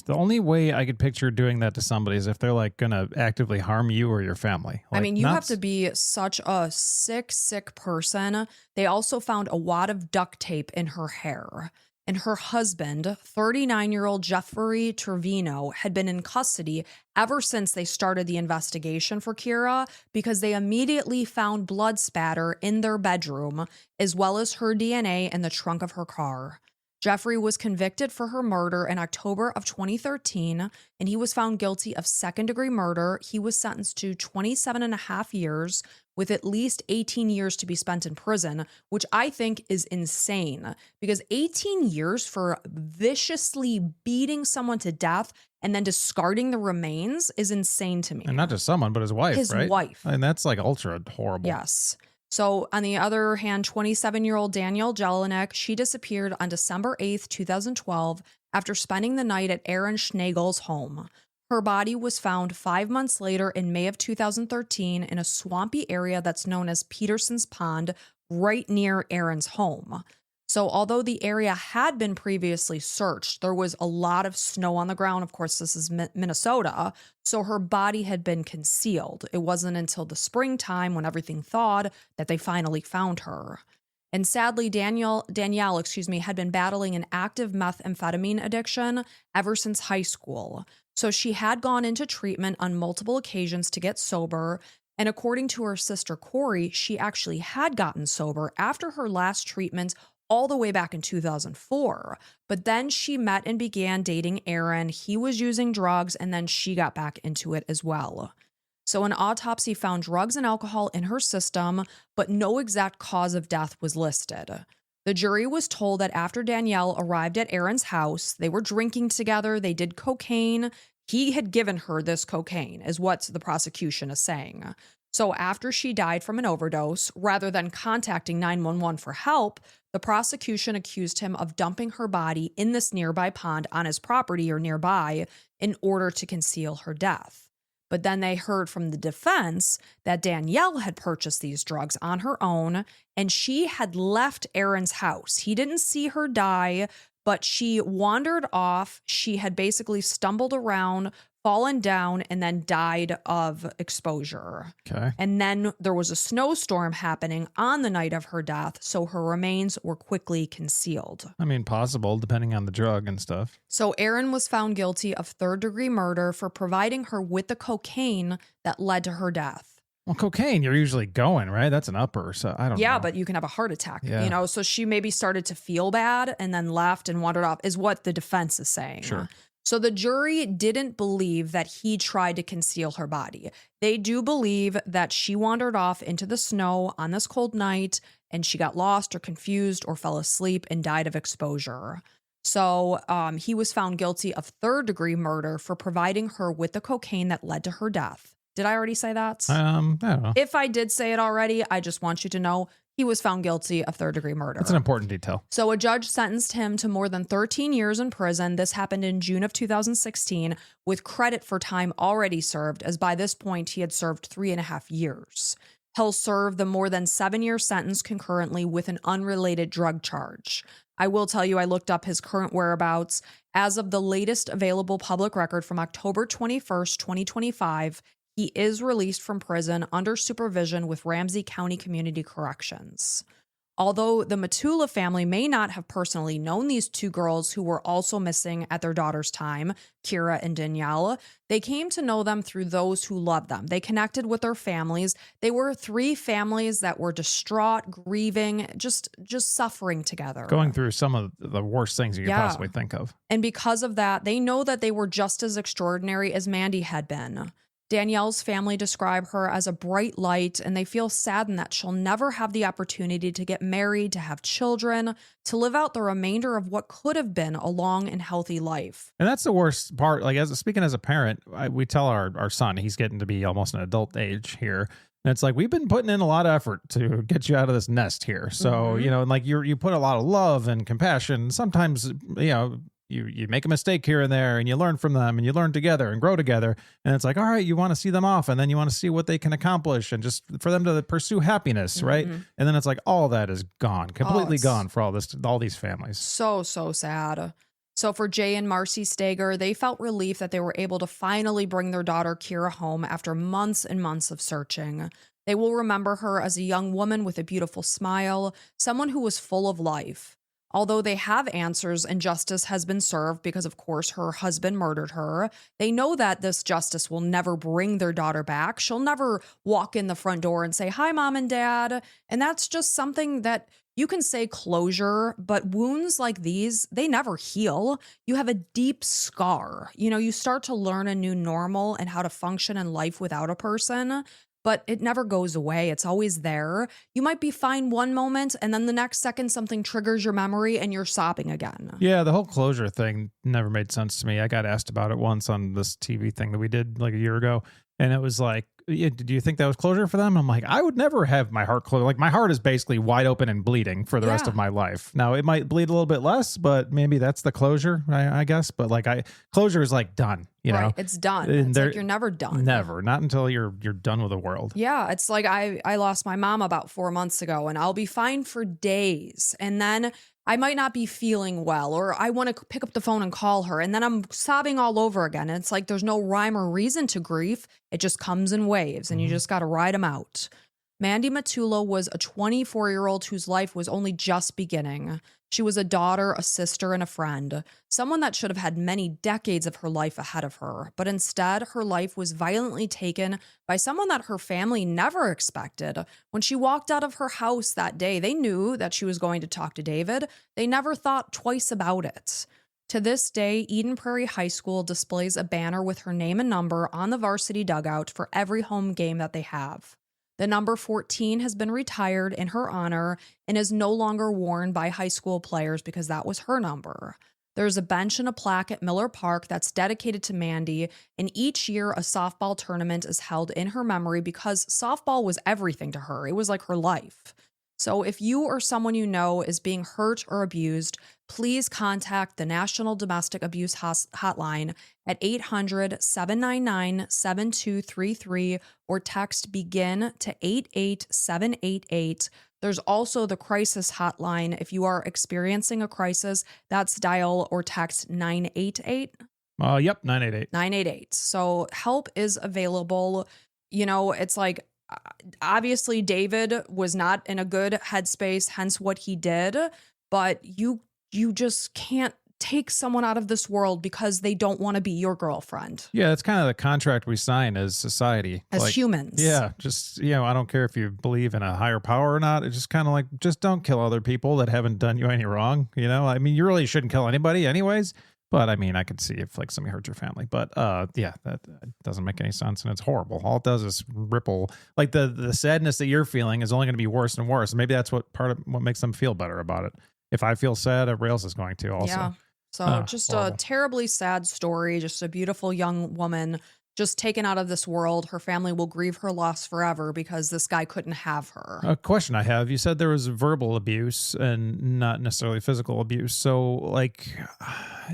The only way I could picture doing that to somebody is if they're like going to actively harm you or your family. I mean, you have to be such a sick person. They also found a wad of duct tape in her hair. And her husband, 39-year-old Jeffrey Trevino, had been in custody ever since they started the investigation for Kira because they immediately found blood spatter in their bedroom, as well as her DNA in the trunk of her car. Jeffrey was convicted for her murder in October of 2013, and he was found guilty of second-degree murder. He was sentenced to 27 and a half years, with at least 18 years to be spent in prison, which I think is insane, because 18 years for viciously beating someone to death and then discarding the remains is insane to me. And not just someone, but his wife, His right? wife. And that's like ultra horrible. Yes. So on the other hand, 27-year-old Danielle Jelinek, she disappeared on December 8th, 2012, after spending the night at Aaron Schnagel's home. Her body was found 5 months later in May of 2013 in a swampy area that's known as Peterson's Pond, right near Aaron's home. So although the area had been previously searched, there was a lot of snow on the ground. Of course, this is Minnesota, so her body had been concealed. It wasn't until the springtime, when everything thawed, that they finally found her. And sadly, Danielle, had been battling an active methamphetamine addiction ever since high school. So she had gone into treatment on multiple occasions to get sober. And according to her sister Corey, she actually had gotten sober after her last treatment all the way back in 2004. But then she met and began dating Aaron. He was using drugs, and then she got back into it as well. So an autopsy found drugs and alcohol in her system, but no exact cause of death was listed. The jury was told that after Danielle arrived at Aaron's house, they were drinking together, they did cocaine. He had given her this cocaine, is what the prosecution is saying. So after she died from an overdose, rather than contacting 911 for help, the prosecution accused him of dumping her body in this nearby pond on his property or nearby in order to conceal her death. But then they heard from the defense that Danielle had purchased these drugs on her own, and she had left Aaron's house. He didn't see her die, but she wandered off. She had basically stumbled around, fallen down, and then died of exposure. Okay. And then there was a snowstorm happening on the night of her death, so her remains were quickly concealed. I mean, possible, depending on the drug and stuff. So Aaron was found guilty of third-degree murder for providing her with the cocaine that led to her death. Well, cocaine, you're usually going, right? That's an upper, so I don't know. Yeah, but you can have a heart attack, Yeah. So she maybe started to feel bad and then left and wandered off, is what the defense is saying. Sure. So the jury didn't believe that he tried to conceal her body. They do believe that she wandered off into the snow on this cold night and she got lost or confused or fell asleep and died of exposure. So he was found guilty of third-degree murder for providing her with the cocaine that led to her death. Did I already say that? I don't know. If I did say it already, I just want you to know he was found guilty of third-degree murder. That's an important detail. So a judge sentenced him to more than 13 years in prison. This happened in June of 2016, with credit for time already served, as by this point he had served 3.5 years. He'll serve the more than 7-year sentence concurrently with an unrelated drug charge. I will tell you, I looked up his current whereabouts. As of the latest available public record from October 21st, 2025, he is released from prison under supervision with Ramsey County Community Corrections. Although the Matula family may not have personally known these two girls who were also missing at their daughter's time, Kira and Danielle, they came to know them through those who loved them. They connected with their families. They were 3 families that were distraught, grieving, just suffering together. Going through some of the worst things you could possibly think of. And because of that, they know that they were just as extraordinary as Mandy had been. Danielle's family describe her as a bright light, and they feel saddened that she'll never have the opportunity to get married, to have children, to live out the remainder of what could have been a long and healthy life. And that's the worst part. Like, speaking as a parent, we tell our son, he's getting to be almost an adult age here. And it's like, we've been putting in a lot of effort to get you out of this nest here. So, and like you put a lot of love and compassion. Sometimes, you make a mistake here and there, and you learn from them, and you learn together and grow together. And it's like, all right, you want to see them off, and then you want to see what they can accomplish, and just for them to pursue happiness, right? And then it's like, all that is gone, completely gone for all these families. So sad. So for Jay and Marcy Stager, they felt relief that they were able to finally bring their daughter Kira home after months and months of searching. They will remember her as a young woman with a beautiful smile, someone who was full of life. Although they have answers and justice has been served because, of course, her husband murdered her, they know that this justice will never bring their daughter back. She'll never walk in the front door and say, "Hi, Mom and Dad." And that's just something that you can say closure, but wounds like these, they never heal. You have a deep scar. You start to learn a new normal and how to function in life without a person. But it never goes away. It's always there. You might be fine one moment, and then the next second something triggers your memory and you're sobbing again. Yeah, the whole closure thing never made sense to me. I got asked about it once on this TV thing that we did like a year ago. And it was like, do you think that was closure for them? I'm like, I would never have my heart closed. Like, my heart is basically wide open and bleeding for the rest of my life. Now, it might bleed a little bit less, but maybe that's the closure, I guess. But like, closure is like done, you know? It's done. It's like you're never done. Never. Not until you're done with the world. Yeah, it's like I lost my mom about 4 months ago, and I'll be fine for days. And then I might not be feeling well, or I want to pick up the phone and call her, and then I'm sobbing all over again. And it's like there's no rhyme or reason to grief. It just comes in waves, and you just got to ride them out. Mandy Matula was a 24-year-old whose life was only just beginning. She was a daughter, a sister, and a friend, someone that should have had many decades of her life ahead of her. But instead, her life was violently taken by someone that her family never expected. When she walked out of her house that day, they knew that she was going to talk to David. They never thought twice about it. To this day, Eden Prairie High School displays a banner with her name and number on the varsity dugout for every home game that they have. The number 14 has been retired in her honor and is no longer worn by high school players because that was her number. There's a bench and a plaque at Miller Park that's dedicated to Mandy, and each year a softball tournament is held in her memory because softball was everything to her. It was like her life. So if you or someone you know is being hurt or abused, please contact the National Domestic Abuse Hotline at 800-799-7233 or text BEGIN to 88788. There's also the crisis hotline. If you are experiencing a crisis, that's dial or text 988. Yep, 988. 988. So help is available. It's like, obviously David was not in a good headspace, hence what he did, but you just can't take someone out of this world because they don't want to be your girlfriend. Yeah, that's kind of the contract we sign as society. As humans. Yeah, just, I don't care if you believe in a higher power or not. It's just kind of like, just don't kill other people that haven't done you any wrong. I mean, you really shouldn't kill anybody anyways. But I mean, I could see if like somebody hurt your family, but yeah, that doesn't make any sense, and it's horrible. All it does is ripple. Like the sadness that you're feeling is only going to be worse and worse. Maybe that's what makes them feel better about it. If I feel sad, everybody else is going to also. Yeah. So just horrible. A terribly sad story. Just a beautiful young woman just taken out of this world. Her family will grieve her loss forever because this guy couldn't have her. A question I have, you said there was verbal abuse and not necessarily physical abuse. So like,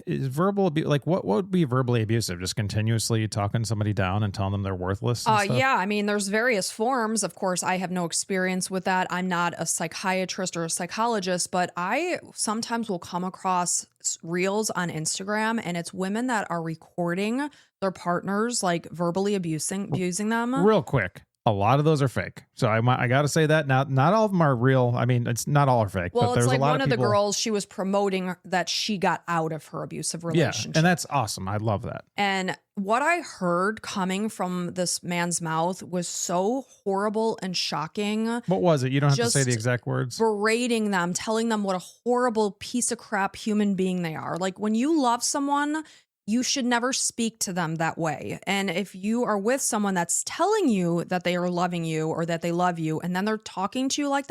is verbal abuse, like what would be verbally abusive? Just continuously talking somebody down and telling them they're worthless and stuff? Yeah, I mean, there's various forms. Of course, I have no experience with that. I'm not a psychiatrist or a psychologist, but I sometimes will come across reels on Instagram, and it's women that are recording their partners like verbally abusing them. Real quick, a lot of those are fake. So I got to say that now, not all of them are real. I mean, it's not all are fake. Well, but there's it's like a lot one of the people... girls, she was promoting that she got out of her abusive relationship. Yeah, and that's awesome. I love that. And what I heard coming from this man's mouth was so horrible and shocking. What was it? You don't have to say the exact words. Berating them, telling them what a horrible piece of crap human being they are. Like when you love someone, you should never speak to them that way. And if you are with someone that's telling you that they are loving you or that they love you, and then they're talking to you like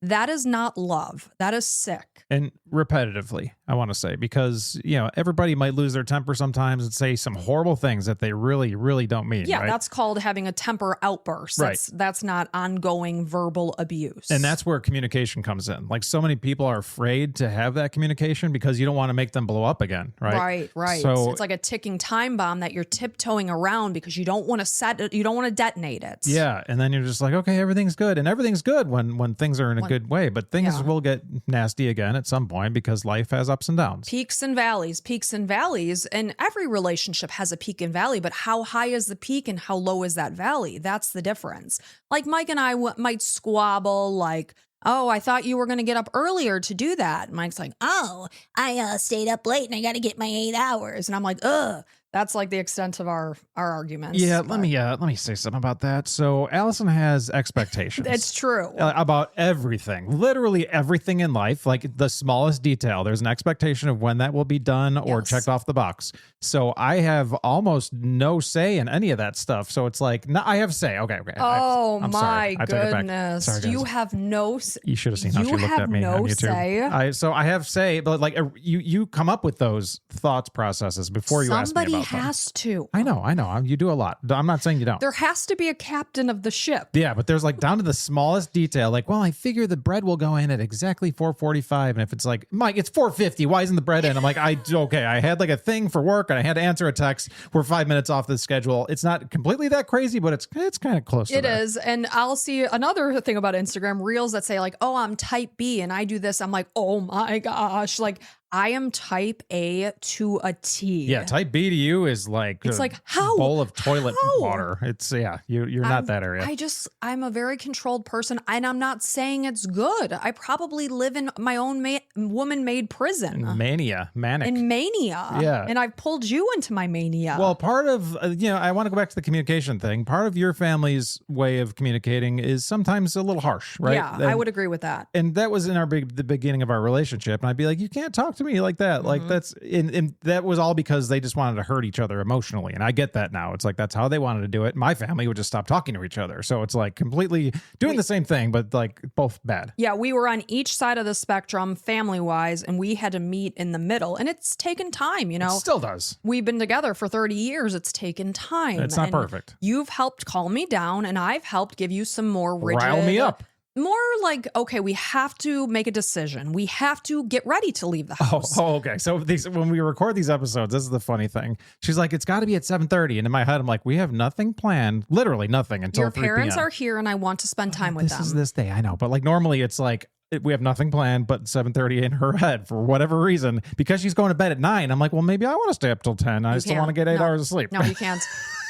that is not love. That is sick. And repetitively, I want to say, because, everybody might lose their temper sometimes and say some horrible things that they really, really don't mean. Yeah, right? that's called having a temper outburst. Right. That's not ongoing verbal abuse. And that's where communication comes in. Like, so many people are afraid to have that communication because you don't want to make them blow up again, right? Right. So it's like a ticking time bomb that you're tiptoeing around because you don't want to set it, you don't want to detonate it. yeah, and then you're just like, okay, everything's good. And everything's good when things are in a good way, but things will get nasty again at some point because life has ups and downs. Peaks and valleys, and every relationship has a peak and valley, but how high is the peak and how low is that valley? That's the difference. Like Mike and I might squabble like, oh, I thought you were going to get up earlier to do that. Mike's like, oh, I stayed up late and I got to get my 8 hours. And I'm like, ugh. That's like the extent of our arguments. Yeah, let me say something about that. So Allison has expectations. It's true. About everything, literally everything in life, like the smallest detail. There's an expectation of when that will be done or checked off the box. So I have almost no say in any of that stuff. So it's like, no, I have say. Okay. Oh I'm my sorry. I take it back. goodness! Sorry, guys. You have no. You should have seen how she looked at me on YouTube. Say. So I have say, but like you come up with those thoughts processes before you ask me about them. Somebody has to. I know. You do a lot. I'm not saying you don't. There has to be a captain of the ship. Yeah, but there's like down to the smallest detail. Like, well, I figure the bread will go in at exactly 4:45, and if it's like, Mike, it's 4:50. Why isn't the bread in? I'm like, okay. I had like a thing for work, and I had to answer a text. We're 5 minutes off the schedule. It's not completely that crazy, but it's kind of close. It is, and I'll see another thing about Instagram reels that say like, oh, I'm type B, and I do this. I'm like, oh my gosh, like. I am type A to a T. Yeah, type B to you is like it's like how bowl of toilet water. It's you're not that area. I'm a very controlled person, and I'm not saying it's good. I probably live in my own woman-made prison. Manic. Yeah, and I've pulled you into my mania. Well, part of I want to go back to the communication thing. Part of your family's way of communicating is sometimes a little harsh, right? Yeah, I would agree with that. And that was in the beginning of our relationship, and I'd be like, you can't talk to me like that. Mm-hmm. Like that's and that was all because they just wanted to hurt each other emotionally. And I get that now. It's like that's how they wanted to do it. My family would just stop talking to each other. So it's like completely doing the same thing, but like both bad. Yeah, we were on each side of the spectrum family wise, and we had to meet in the middle. And it's taken time, It still does. We've been together for 30 years. It's taken time. It's not perfect. You've helped calm me down, and I've helped give you some more rigid. Rile me up. More like, okay, we have to make a decision. We have to get ready to leave the house. Oh, okay. So when we record these episodes, this is the funny thing. She's like, it's got to be at 7:30. And in my head, I'm like, we have nothing planned, literally nothing until Your 3 p.m. parents are here, and I want to spend time with them. This is this day, I know. But like normally it's like, we have nothing planned but 7:30 in her head for whatever reason. Because she's going to bed at 9. I'm like, well, maybe I want to stay up till 10. I still want to get 8 hours of sleep. No, you can't.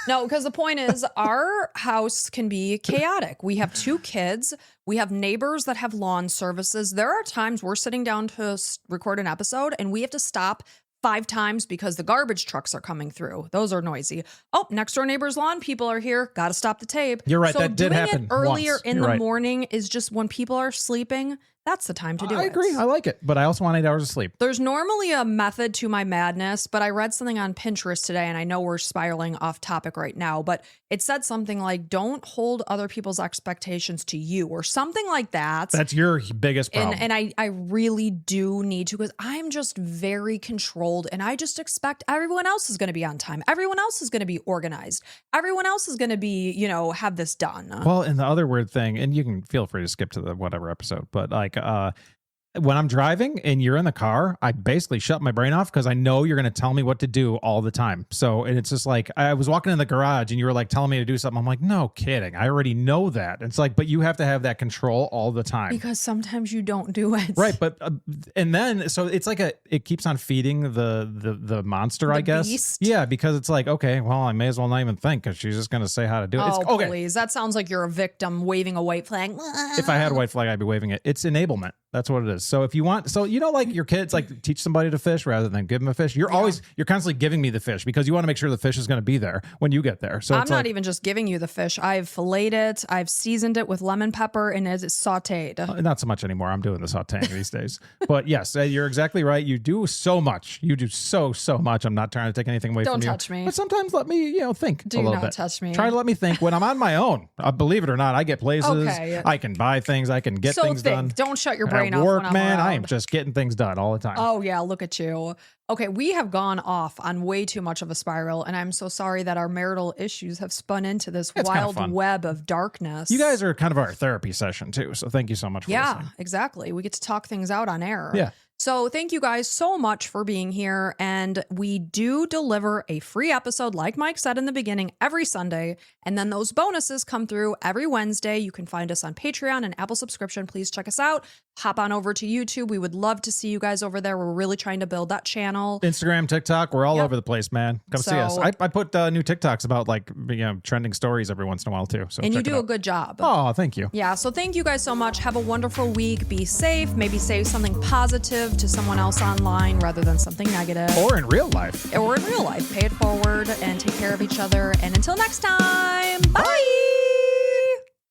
No, because the point is our house can be chaotic. We have 2 kids. We have neighbors that have lawn services. There are times we're sitting down to record an episode and we have to stop 5 times because the garbage trucks are coming through. Those are noisy. Oh, next door neighbor's lawn people are here. Got to stop the tape. You're right. So that did happen it earlier once. in You're the right. morning is just when people are sleeping. That's the time to do it. I agree. I like it. But I also want 8 hours of sleep. There's normally a method to my madness, but I read something on Pinterest today, and I know we're spiraling off topic right now, but it said something like, don't hold other people's expectations to you or something like that. That's your biggest problem. And I really do need to, because I'm just very controlled, and I just expect everyone else is going to be on time. Everyone else is going to be organized. Everyone else is going to be, have this done. Well, and the other weird thing, and you can feel free to skip to the whatever episode, but like, when I'm driving and you're in the car, I basically shut my brain off because I know you're going to tell me what to do all the time. So, and it's just like, I was walking in the garage and you were like telling me to do something. I'm like, no kidding. I already know that. It's like, but you have to have that control all the time. Because sometimes you don't do it. Right. But, and then, so it's like it keeps on feeding the monster, I guess. Beast. Yeah. Because it's like, okay, well, I may as well not even think because she's just going to say how to do it. Oh, okay. Please. That sounds like you're a victim waving a white flag. If I had a white flag, I'd be waving it. It's enablement. That's what it is. So if you want, like your kids, like teach somebody to fish rather than give them a fish. You're constantly giving me the fish because you want to make sure the fish is going to be there when you get there. So I'm not even just giving you the fish. I've filleted it. I've seasoned it with lemon pepper and it's sauteed. Not so much anymore. I'm doing the sauteing these days. But yes, you're exactly right. You do so much. You do so much. I'm not trying to take anything away from you. Don't touch me. But sometimes let me, think Do a little not bit. touch me. Try to let me think when I'm on my own. Believe it or not, I get places. Okay. I can buy things. I can get things done. Don't shut your brain At off work, when I'm man, around. I am just getting things done all the time. Oh, yeah. Look at you. Okay. We have gone off on way too much of a spiral, and I'm so sorry that our marital issues have spun into this It's kind of wild fun. web of darkness. You guys are kind of our therapy session too. So thank you so much for listening. Exactly. We get to talk things out on air. Yeah. So thank you guys so much for being here. And we do deliver a free episode, like Mike said in the beginning, every Sunday. And then those bonuses come through every Wednesday. You can find us on Patreon and Apple subscription. Please check us out. Hop on over to YouTube. We would love to see you guys over there. We're really trying to build that channel. Instagram, TikTok, we're all over the place, man. Come see us. I put new TikToks about trending stories every once in a while too. So and you check it do a out. good job. Oh, thank you. Yeah, so thank you guys so much. Have a wonderful week. Be safe. Maybe say something positive to someone else online rather than something negative. Or in real life. Pay it forward and take care of each other. And until next time, bye.